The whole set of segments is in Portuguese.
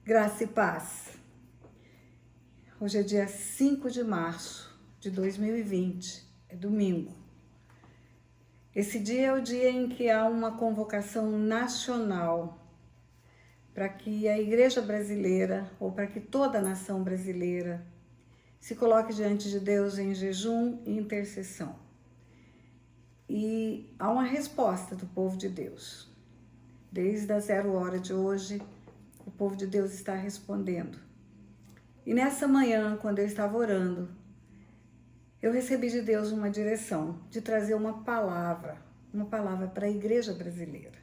Graça e paz. Hoje é dia 5 de março de 2020, é domingo. Esse dia é o dia em que há uma convocação nacional para que a Igreja brasileira, ou para que toda a nação brasileira, se coloque diante de Deus em jejum e intercessão. E há uma resposta do povo de Deus. Desde a 0 hora de hoje, o povo de Deus está respondendo. E nessa manhã, quando eu estava orando, eu recebi de Deus uma direção de trazer uma palavra para a igreja brasileira.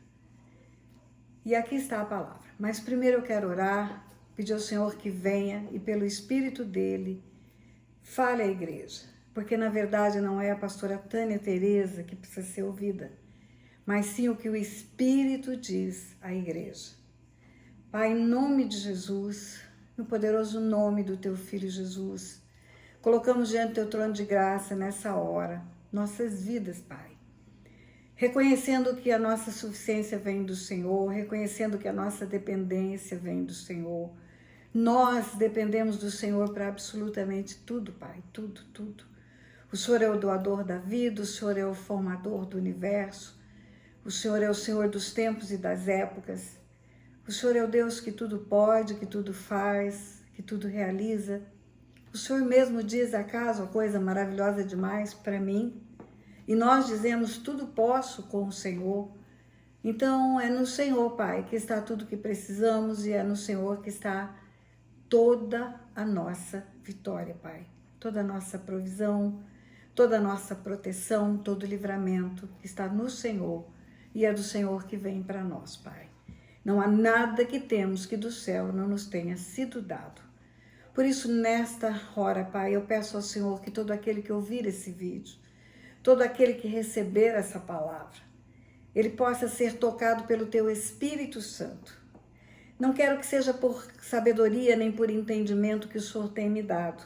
E aqui está a palavra. Mas primeiro eu quero orar, pedir ao Senhor que venha e pelo Espírito dele fale à igreja. Porque na verdade não é a pastora Tânia Tereza que precisa ser ouvida, mas sim o que o Espírito diz à igreja. Pai, em nome de Jesus, no poderoso nome do teu Filho Jesus, colocamos diante do teu trono de graça nessa hora, nossas vidas, Pai. Reconhecendo que a nossa suficiência vem do Senhor, reconhecendo que a nossa dependência vem do Senhor. Nós dependemos do Senhor para absolutamente tudo, Pai, tudo, tudo. O Senhor é o doador da vida, o Senhor é o formador do universo, o Senhor é o Senhor dos tempos e das épocas. O Senhor é o Deus que tudo pode, que tudo faz, que tudo realiza. O Senhor mesmo diz, acaso a coisa maravilhosa demais para mim? E nós dizemos, tudo posso com o Senhor. Então é no Senhor, Pai, que está tudo que precisamos e é no Senhor que está toda a nossa vitória, Pai. Toda a nossa provisão, toda a nossa proteção, todo o livramento está no Senhor e é do Senhor que vem para nós, Pai. Não há nada que temos que do céu não nos tenha sido dado. Por isso, nesta hora, Pai, eu peço ao Senhor que todo aquele que ouvir esse vídeo, todo aquele que receber essa palavra, ele possa ser tocado pelo Teu Espírito Santo. Não quero que seja por sabedoria nem por entendimento que o Senhor tem me dado.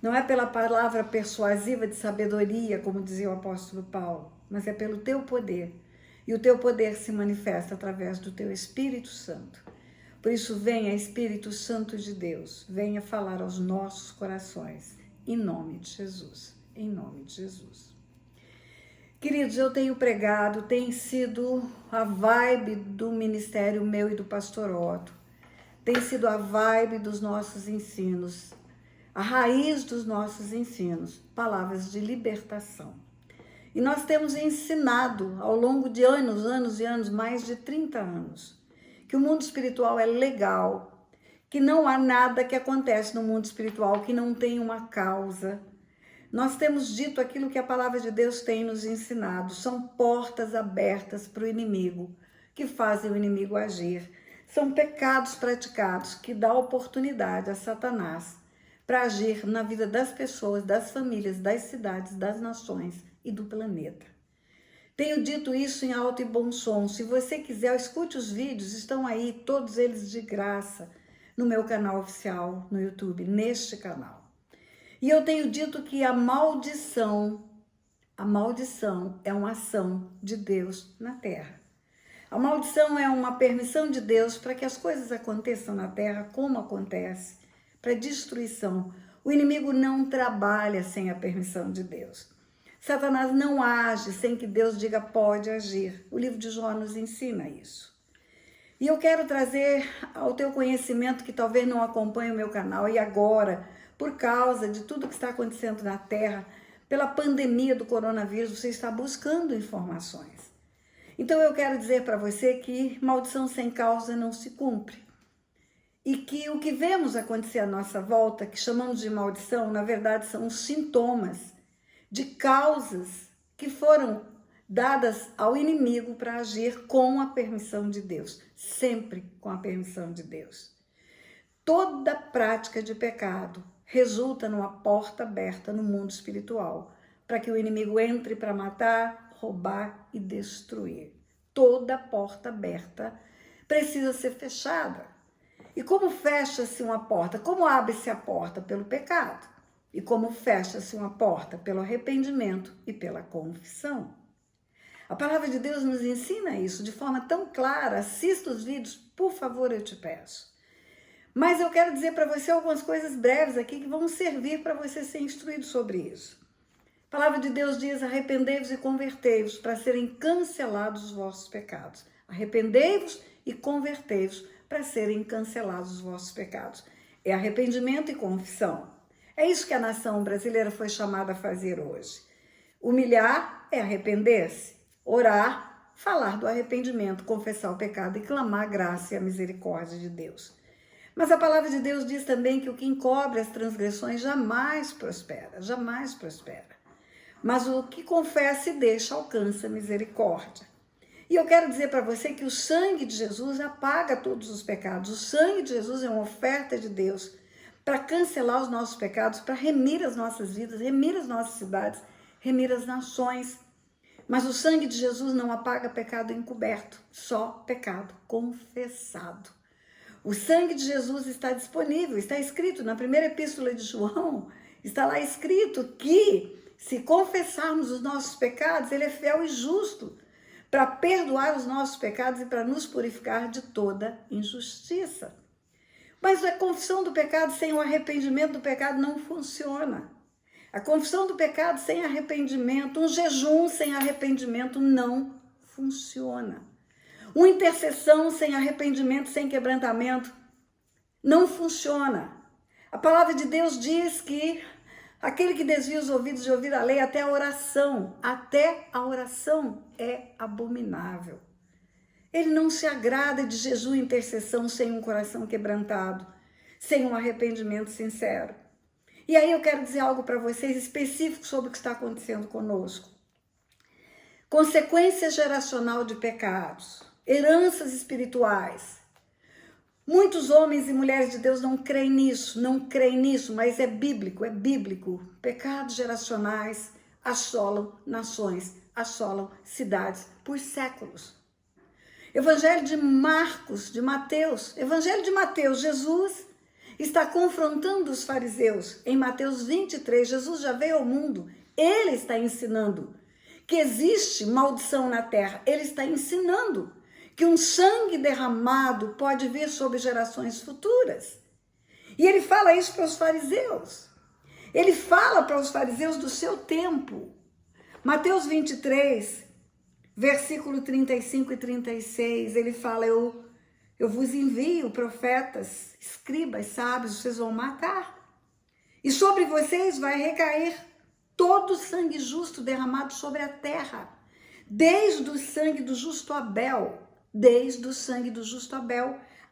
Não é pela palavra persuasiva de sabedoria, como dizia o apóstolo Paulo, mas é pelo Teu poder. E o Teu poder se manifesta através do Teu Espírito Santo. Por isso, venha, Espírito Santo de Deus, venha falar aos nossos corações, em nome de Jesus, em nome de Jesus. Queridos, eu tenho pregado, tem sido a vibe do ministério meu e do pastor Otto, tem sido a vibe dos nossos ensinos, a raiz dos nossos ensinos, palavras de libertação. E nós temos ensinado ao longo de anos e anos, mais de 30 anos, que o mundo espiritual é legal, que não há nada que acontece no mundo espiritual que não tem uma causa. Nós temos dito aquilo que a palavra de Deus tem nos ensinado, são portas abertas para o inimigo, que fazem o inimigo agir. São pecados praticados que dão oportunidade a Satanás para agir na vida das pessoas, das famílias, das cidades, das nações e do planeta. Tenho dito isso em alto e bom som. Se você quiser, escute os vídeos, estão aí, todos eles de graça, no meu canal oficial no YouTube, neste canal. E eu tenho dito que a maldição é uma ação de Deus na terra. A maldição é uma permissão de Deus para que as coisas aconteçam na terra como acontece, para destruição. O inimigo não trabalha sem a permissão de Deus. Satanás não age sem que Deus diga pode agir. O livro de Jó nos ensina isso. E eu quero trazer ao teu conhecimento que talvez não acompanhe o meu canal e agora, por causa de tudo que está acontecendo na Terra, pela pandemia do coronavírus, você está buscando informações. Então eu quero dizer para você que maldição sem causa não se cumpre. E que o que vemos acontecer à nossa volta, que chamamos de maldição, na verdade são os sintomas de causas que foram dadas ao inimigo para agir com a permissão de Deus, sempre com a permissão de Deus. Toda prática de pecado resulta numa porta aberta no mundo espiritual, para que o inimigo entre para matar, roubar e destruir. Toda porta aberta precisa ser fechada. E como fecha-se uma porta? Como abre-se a porta? Pelo pecado. E como fecha-se uma porta? Pelo arrependimento e pela confissão. A palavra de Deus nos ensina isso de forma tão clara. Assista os vídeos, por favor, eu te peço. Mas eu quero dizer para você algumas coisas breves aqui que vão servir para você ser instruído sobre isso. A palavra de Deus diz: arrependei-vos e convertei-vos para serem cancelados os vossos pecados. Arrependei-vos e convertei-vos para serem cancelados os vossos pecados. É arrependimento e confissão. É isso que a nação brasileira foi chamada a fazer hoje. Humilhar é arrepender-se. Orar, falar do arrependimento, confessar o pecado e clamar a graça e a misericórdia de Deus. Mas a palavra de Deus diz também que o que encobre as transgressões jamais prospera, jamais prospera. Mas o que confessa e deixa alcança misericórdia. E eu quero dizer para você que o sangue de Jesus apaga todos os pecados. O sangue de Jesus é uma oferta de Deus para cancelar os nossos pecados, para remir as nossas vidas, remir as nossas cidades, remir as nações. Mas o sangue de Jesus não apaga pecado encoberto, só pecado confessado. O sangue de Jesus está disponível, está escrito na primeira epístola de João, está lá escrito que se confessarmos os nossos pecados, ele é fiel e justo para perdoar os nossos pecados e para nos purificar de toda injustiça. Mas a confissão do pecado sem o arrependimento do pecado não funciona. A confissão do pecado sem arrependimento, um jejum sem arrependimento não funciona. Uma intercessão sem arrependimento, sem quebrantamento, não funciona. A palavra de Deus diz que aquele que desvia os ouvidos de ouvir a lei, até a oração é abominável. Ele não se agrada de jejum e intercessão sem um coração quebrantado, sem um arrependimento sincero. E aí eu quero dizer algo para vocês específico sobre o que está acontecendo conosco. Consequência geracional de pecados, heranças espirituais. Muitos homens e mulheres de Deus não creem nisso, mas é bíblico, Pecados geracionais assolam nações, assolam cidades por séculos. Evangelho de Mateus, Jesus está confrontando os fariseus. Em Mateus 23, Jesus já veio ao mundo, ele está ensinando que existe maldição na terra, ele está ensinando que um sangue derramado pode vir sobre gerações futuras. E ele fala isso para os fariseus. Ele fala para os fariseus do seu tempo. Mateus 23, versículo 35 e 36, ele fala: eu vos envio profetas, escribas, sábios, vocês vão matar. E sobre vocês vai recair todo o sangue justo derramado sobre a terra, desde o sangue do justo Abel,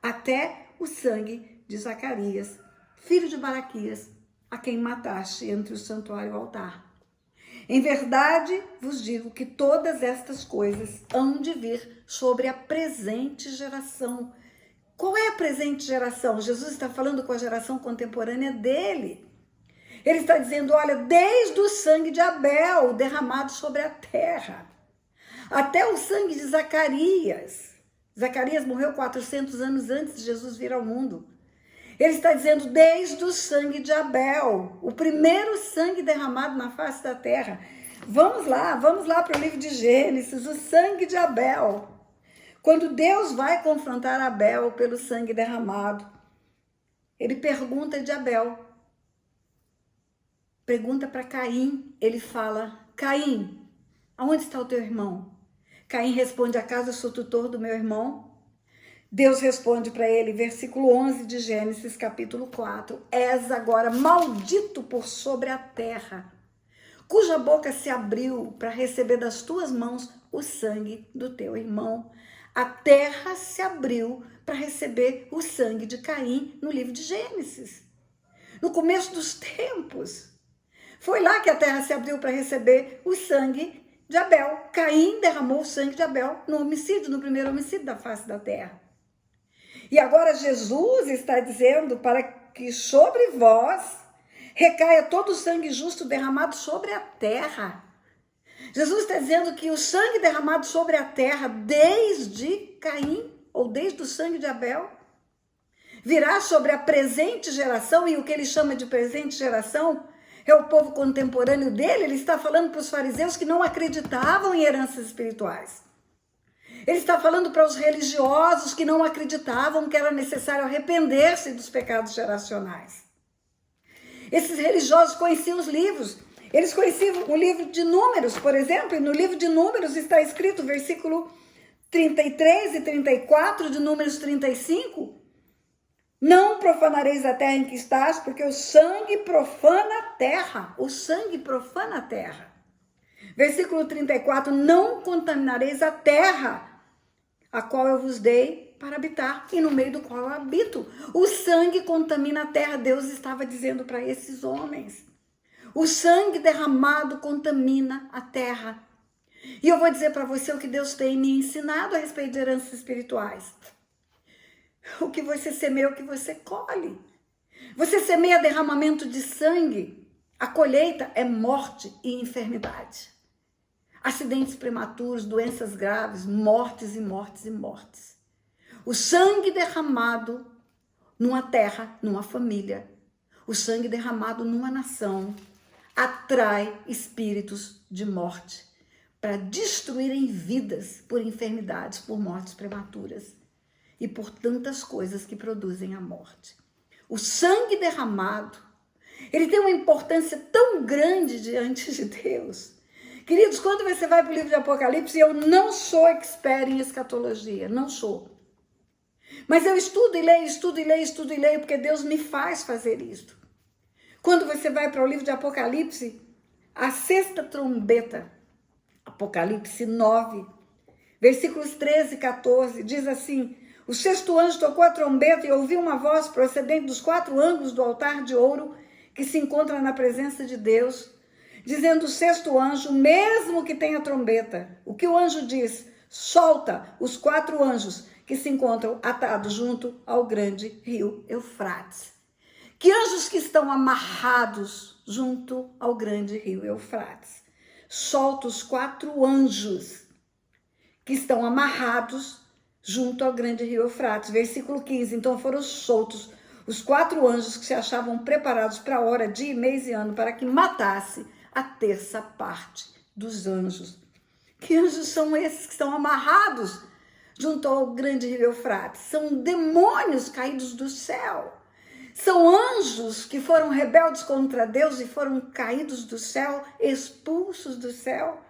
até o sangue de Zacarias, filho de Baraquias, a quem mataste entre o santuário e o altar. Em verdade vos digo que todas estas coisas hão de vir sobre a presente geração. Qual é a presente geração? Jesus está falando com a geração contemporânea dele. Ele está dizendo: olha, desde o sangue de Abel derramado sobre a terra, até o sangue de Zacarias. Zacarias morreu 400 anos antes de Jesus vir ao mundo. Ele está dizendo desde o sangue de Abel, o primeiro sangue derramado na face da terra. Vamos lá para o livro de Gênesis, o sangue de Abel. Quando Deus vai confrontar Abel pelo sangue derramado, ele pergunta de Abel. Pergunta para Caim, ele fala: Caim, aonde está o teu irmão? Caim responde: acaso eu sou tutor do meu irmão? Deus responde para ele, versículo 11 de Gênesis, capítulo 4, és agora maldito por sobre a terra, cuja boca se abriu para receber das tuas mãos o sangue do teu irmão. A terra se abriu para receber o sangue de Caim no livro de Gênesis, no começo dos tempos. Foi lá que a terra se abriu para receber o sangue de Abel. Caim derramou o sangue de Abel no homicídio, no primeiro homicídio da face da terra. E agora Jesus está dizendo para que sobre vós recaia todo o sangue justo derramado sobre a terra. Jesus está dizendo que o sangue derramado sobre a terra desde Caim, ou desde o sangue de Abel, virá sobre a presente geração, e o que ele chama de presente geração é o povo contemporâneo dele. Ele está falando para os fariseus que não acreditavam em heranças espirituais. Ele está falando para os religiosos que não acreditavam que era necessário arrepender-se dos pecados geracionais. Esses religiosos conheciam os livros. Eles conheciam o livro de Números, por exemplo, e no livro de Números está escrito, versículo 33 e 34 de Números 35, não profanareis a terra em que estás, porque o sangue profana a terra. O sangue profana a terra. Versículo 34, não contaminareis a terra, a qual eu vos dei para habitar, e no meio do qual eu habito. O sangue contamina a terra, Deus estava dizendo para esses homens. O sangue derramado contamina a terra. E eu vou dizer para você o que Deus tem me ensinado a respeito de heranças espirituais. O que você semeia, o que você colhe. Você semeia derramamento de sangue, a colheita é morte e enfermidade. Acidentes prematuros, doenças graves, mortes e mortes e mortes. O sangue derramado numa terra, numa família, o sangue derramado numa nação, atrai espíritos de morte para destruírem vidas por enfermidades, por mortes prematuras e por tantas coisas que produzem a morte. O sangue derramado, ele tem uma importância tão grande diante de Deus. Queridos, quando você vai para o livro de Apocalipse, eu não sou expert em escatologia, não sou. Mas eu estudo e leio, estudo e leio, estudo e leio, porque Deus me faz fazer isso. Quando você vai para o livro de Apocalipse, a sexta trombeta, Apocalipse 9, versículos 13 e 14, diz assim: o sexto anjo tocou a trombeta e ouviu uma voz procedente dos 4 ângulos do altar de ouro que se encontra na presença de Deus, dizendo o sexto anjo, mesmo que tenha trombeta. O que o anjo diz? Solta os 4 anjos que se encontram atados junto ao grande rio Eufrates. Que anjos que estão amarrados junto ao grande rio Eufrates? Solta os 4 anjos que estão amarrados junto ao grande rio Eufrates. Versículo 15, então foram soltos os 4 anjos que se achavam preparados para a hora, dia, mês e ano, para que matasse a terça parte dos anjos. Que anjos são esses que estão amarrados junto ao grande rio Eufrates? São demônios caídos do céu. São anjos que foram rebeldes contra Deus e foram caídos do céu, expulsos do céu.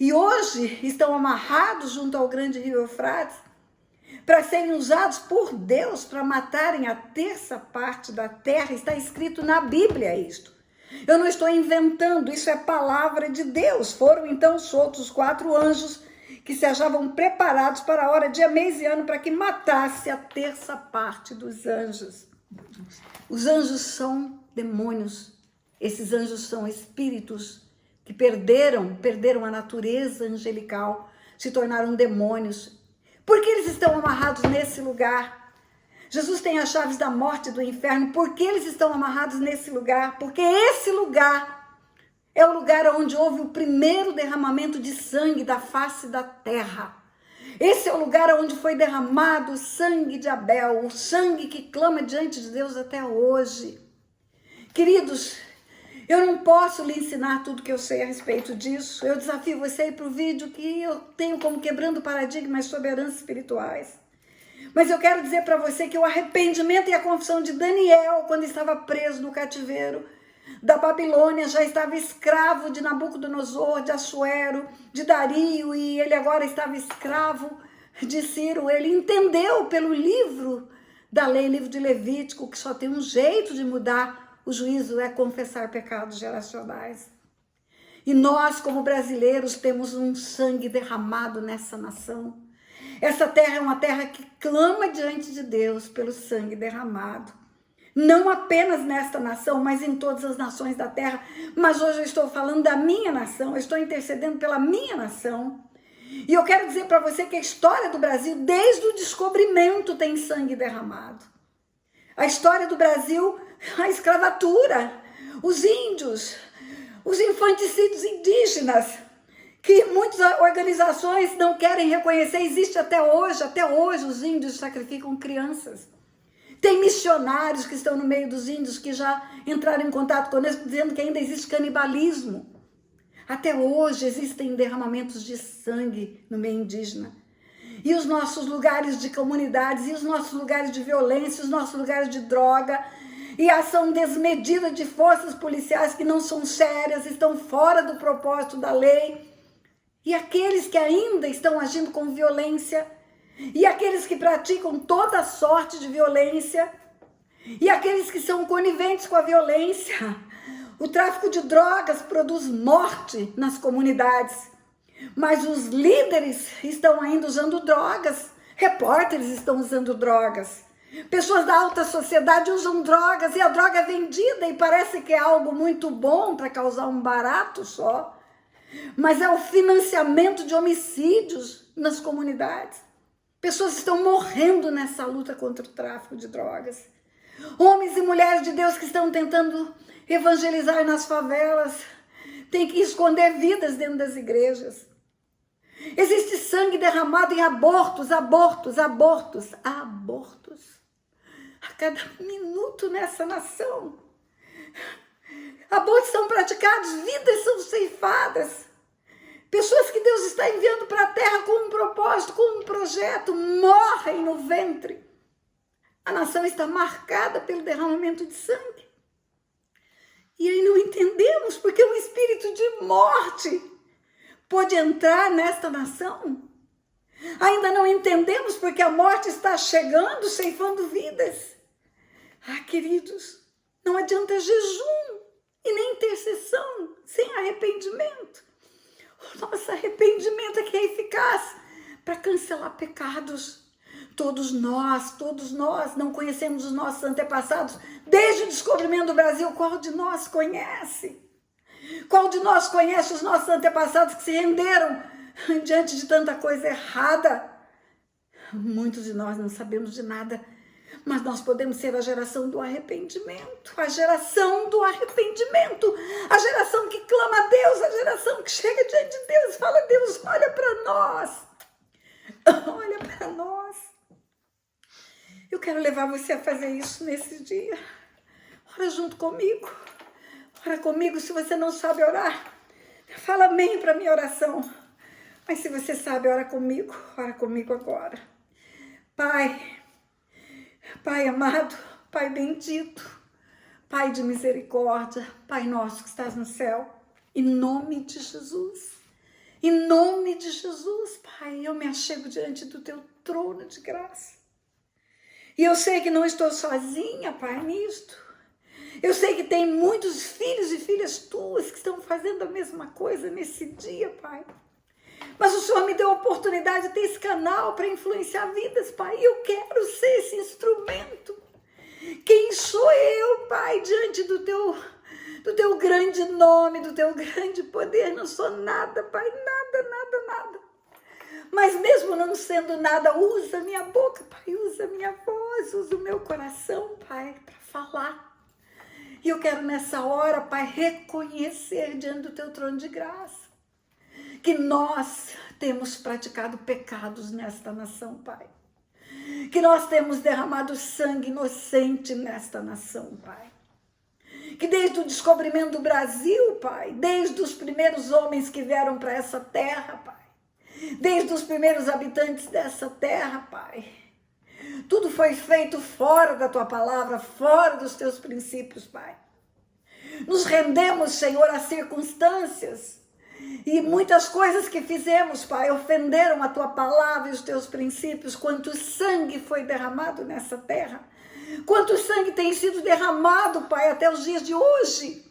E hoje estão amarrados junto ao grande rio Eufrates para serem usados por Deus para matarem a terça parte da terra. Está escrito na Bíblia isto. Eu não estou inventando, isso é palavra de Deus. Foram então soltos 4 anjos que se achavam preparados para a hora, dia, mês e ano, para que matasse a terça parte dos anjos. Os anjos são demônios. Esses anjos são espíritos que perderam a natureza angelical, se tornaram demônios. Por que eles estão amarrados nesse lugar? Jesus tem as chaves da morte e do inferno. Por que eles estão amarrados nesse lugar? Porque esse lugar é o lugar onde houve o primeiro derramamento de sangue da face da terra. Esse é o lugar onde foi derramado o sangue de Abel, o sangue que clama diante de Deus até hoje. Queridos, eu não posso lhe ensinar tudo que eu sei a respeito disso. Eu desafio você a ir para o vídeo que eu tenho como Quebrando Paradigmas sobre heranças espirituais. Mas eu quero dizer para você que o arrependimento e a confissão de Daniel, quando estava preso no cativeiro da Babilônia, já estava escravo de Nabucodonosor, de Assuero, de Dario, e ele agora estava escravo de Ciro. Ele entendeu pelo livro da lei, livro de Levítico, que só tem um jeito de mudar o juízo, é confessar pecados geracionais. E nós, como brasileiros, temos um sangue derramado nessa nação. Essa terra é uma terra que clama diante de Deus pelo sangue derramado. Não apenas nesta nação, mas em todas as nações da terra. Mas hoje eu estou falando da minha nação, eu estou intercedendo pela minha nação. E eu quero dizer para você que a história do Brasil, desde o descobrimento, tem sangue derramado. A história do Brasil, a escravatura, os índios, os infanticídios indígenas, que muitas organizações não querem reconhecer, existe até hoje os índios sacrificam crianças. Tem missionários que estão no meio dos índios que já entraram em contato conosco dizendo que ainda existe canibalismo. Até hoje existem derramamentos de sangue no meio indígena. e os nossos lugares de comunidades, e os nossos lugares de violência, os nossos lugares de droga, e a ação desmedida de forças policiais que não são sérias, estão fora do propósito da lei, e aqueles que ainda estão agindo com violência, e aqueles que praticam toda sorte de violência, e aqueles que são coniventes com a violência. O tráfico de drogas produz morte nas comunidades, mas os líderes estão ainda usando drogas, repórteres estão usando drogas, pessoas da alta sociedade usam drogas, e a droga é vendida e parece que é algo muito bom para causar um barato só, mas é o financiamento de homicídios nas comunidades. Pessoas estão morrendo nessa luta contra o tráfico de drogas. Homens e mulheres de Deus que estão tentando evangelizar nas favelas têm que esconder vidas dentro das igrejas. Existe sangue derramado em abortos. A cada minuto nessa nação. Abortos são praticados, vidas são ceifadas. Pessoas que Deus está enviando para a terra com um propósito, com um projeto, morrem no ventre. A nação está marcada pelo derramamento de sangue. E aí não entendemos porque um espírito de morte pôde entrar nesta nação. Ainda não entendemos porque a morte está chegando, ceifando vidas. Queridos, não adianta jejum e nem intercessão sem arrependimento. O nosso arrependimento é que é eficaz para cancelar pecados. Todos nós não conhecemos os nossos antepassados desde o descobrimento do Brasil. Qual de nós conhece? Qual de nós conhece os nossos antepassados que se renderam diante de tanta coisa errada? Muitos de nós não sabemos de nada, mas nós podemos ser a geração do arrependimento, a geração do arrependimento, a geração que clama a Deus, a geração que chega diante de Deus e fala: Deus, olha para nós, olha para nós. Eu quero levar você a fazer isso nesse dia. Ora junto comigo, ora comigo. Se você não sabe orar, fala amém para a minha oração, mas se você sabe, ora comigo agora. Pai amado, Pai bendito, Pai de misericórdia, Pai nosso que estás no céu, em nome de Jesus, Pai, eu me achego diante do teu trono de graça. E eu sei que não estou sozinha, Pai, nisto. Eu sei que tem muitos filhos e filhas tuas que estão fazendo a mesma coisa nesse dia, Pai. Mas o Senhor me deu a oportunidade de ter esse canal para influenciar vidas, Pai. E eu quero ser esse instrumento. Quem sou eu, Pai, diante do teu grande nome, do teu grande poder? Não sou nada, Pai, nada. Mas mesmo não sendo nada, usa minha boca, Pai, usa minha voz, usa o meu coração, Pai, para falar. E eu quero nessa hora, Pai, reconhecer diante do teu trono de graça que nós temos praticado pecados nesta nação, Pai. Que nós temos derramado sangue inocente nesta nação, Pai. Que desde o descobrimento do Brasil, Pai, desde os primeiros homens que vieram para essa terra, Pai, desde os primeiros habitantes dessa terra, Pai, tudo foi feito fora da tua palavra, fora dos teus princípios, Pai. Nos rendemos, Senhor, às circunstâncias. E muitas coisas que fizemos, Pai, ofenderam a tua palavra e os teus princípios. Quanto sangue foi derramado nessa terra. Quanto sangue tem sido derramado, Pai, até os dias de hoje.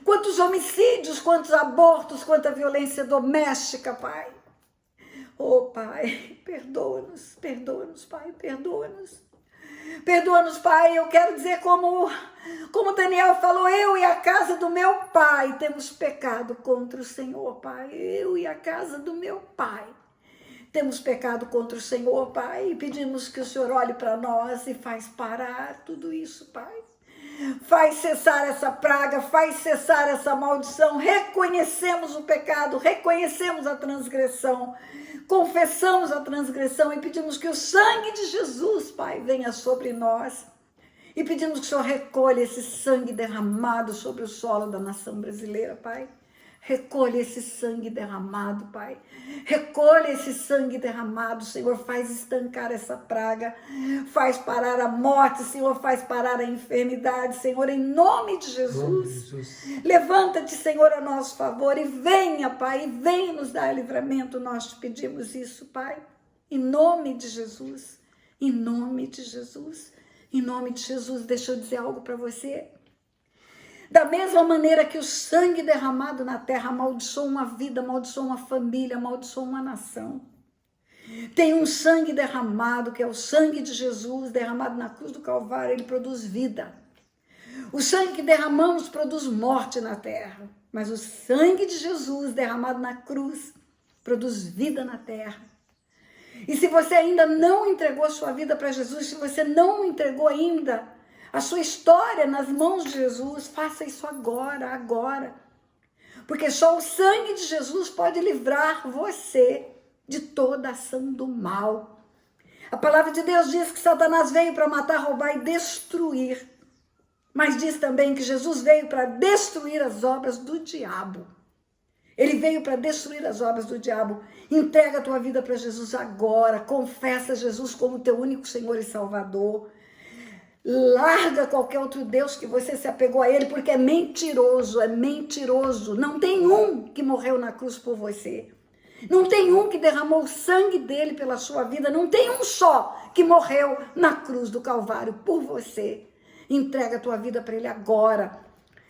Quantos homicídios, quantos abortos, quanta violência doméstica, Pai. Oh, Pai, perdoa-nos, Pai, perdoa-nos. Perdoa-nos, Pai. Eu quero dizer como Daniel falou: eu e a casa do meu pai temos pecado contra o Senhor, Pai. Eu e a casa do meu pai temos pecado contra o Senhor, Pai. E pedimos que o Senhor olhe para nós e faz parar tudo isso, Pai. Faz cessar essa praga, faz cessar essa maldição. Reconhecemos o pecado, reconhecemos a transgressão, confessamos a transgressão e pedimos que o sangue de Jesus, Pai, venha sobre nós. E pedimos que o Senhor recolha esse sangue derramado sobre o solo da nação brasileira, Pai. Recolha esse sangue derramado, Pai. Recolha esse sangue derramado, Senhor. Faz estancar essa praga. Faz parar a morte, Senhor. Faz parar a enfermidade, Senhor. Em nome de Jesus. Levanta-te, Senhor, a nosso favor. E venha, Pai. E venha nos dar livramento. Nós te pedimos isso, Pai. Em nome de Jesus. Em nome de Jesus. Em nome de Jesus. Deixa eu dizer algo para você. Da mesma maneira que o sangue derramado na terra amaldiçoou uma vida, amaldiçoou uma família, amaldiçoou uma nação. Tem um sangue derramado, que é o sangue de Jesus, derramado na cruz do Calvário, ele produz vida. O sangue que derramamos produz morte na terra, mas o sangue de Jesus derramado na cruz produz vida na terra. E se você ainda não entregou sua vida para Jesus, se você não entregou ainda a sua história nas mãos de Jesus, faça isso agora. Porque só o sangue de Jesus pode livrar você de toda ação do mal. A palavra de Deus diz que Satanás veio para matar, roubar e destruir. Mas diz também que Jesus veio para destruir as obras do diabo. Ele veio para destruir as obras do diabo. Entrega a tua vida para Jesus agora. Confessa Jesus como teu único Senhor e Salvador. Larga qualquer outro Deus que você se apegou a ele, porque é mentiroso, é mentiroso. Não tem um que morreu na cruz por você. Não tem um que derramou o sangue dele pela sua vida. Não tem um só que morreu na cruz do Calvário por você. Entrega a tua vida para ele agora.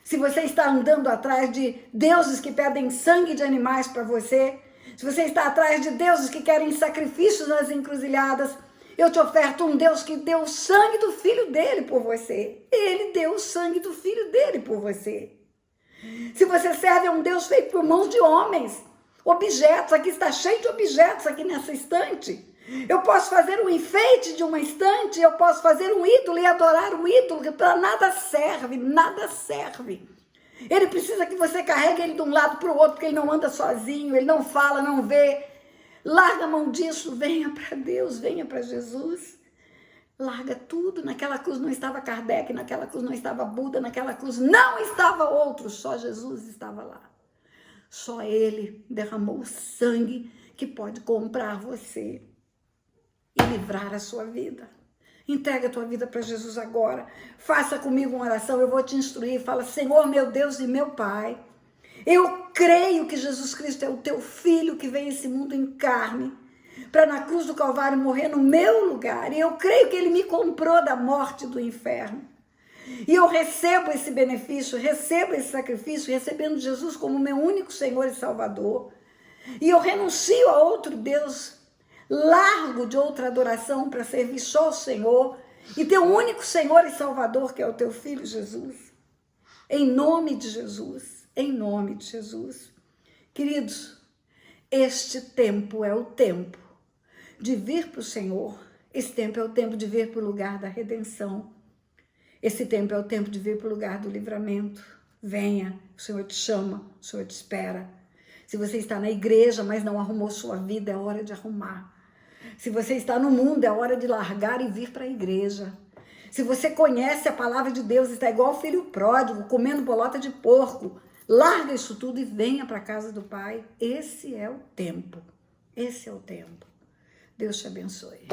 Se você está andando atrás de deuses que pedem sangue de animais para você, se você está atrás de deuses que querem sacrifícios nas encruzilhadas, eu te oferto um Deus que deu o sangue do filho dele por você. Ele deu o sangue do filho dele por você. Se você serve a um Deus feito por mãos de homens, objetos, aqui está cheio de objetos aqui nessa estante. Eu posso fazer um enfeite de uma estante, eu posso fazer um ídolo e adorar um ídolo, que para nada serve, nada serve. Ele precisa que você carregue ele de um lado para o outro, porque ele não anda sozinho, ele não fala, não vê. Larga a mão disso, venha para Deus, venha para Jesus. Larga tudo. Naquela cruz não estava Kardec, naquela cruz não estava Buda, naquela cruz não estava outro, só Jesus estava lá. Só ele derramou o sangue que pode comprar você e livrar a sua vida. Entrega a tua vida para Jesus agora. Faça comigo uma oração, eu vou te instruir. Fala: Senhor, meu Deus e meu Pai, eu creio que Jesus Cristo é o teu filho que veio a esse mundo em carne, para na cruz do Calvário morrer no meu lugar. E eu creio que ele me comprou da morte e do inferno. E eu recebo esse benefício, recebo esse sacrifício, recebendo Jesus como meu único Senhor e Salvador. E eu renuncio a outro Deus, largo de outra adoração para servir só o Senhor e teu único Senhor e Salvador, que é o teu Filho Jesus. Em nome de Jesus. Em nome de Jesus. Queridos, este tempo é o tempo de vir para o Senhor. Esse tempo é o tempo de vir para o lugar da redenção. Esse tempo é o tempo de vir para o lugar do livramento. Venha, o Senhor te chama, o Senhor te espera. Se você está na igreja, mas não arrumou sua vida, é hora de arrumar. Se você está no mundo, é hora de largar e vir para a igreja. Se você conhece a palavra de Deus, está igual o filho pródigo, comendo bolota de porco, larga isso tudo e venha para a casa do Pai. Esse é o tempo. Esse é o tempo. Deus te abençoe.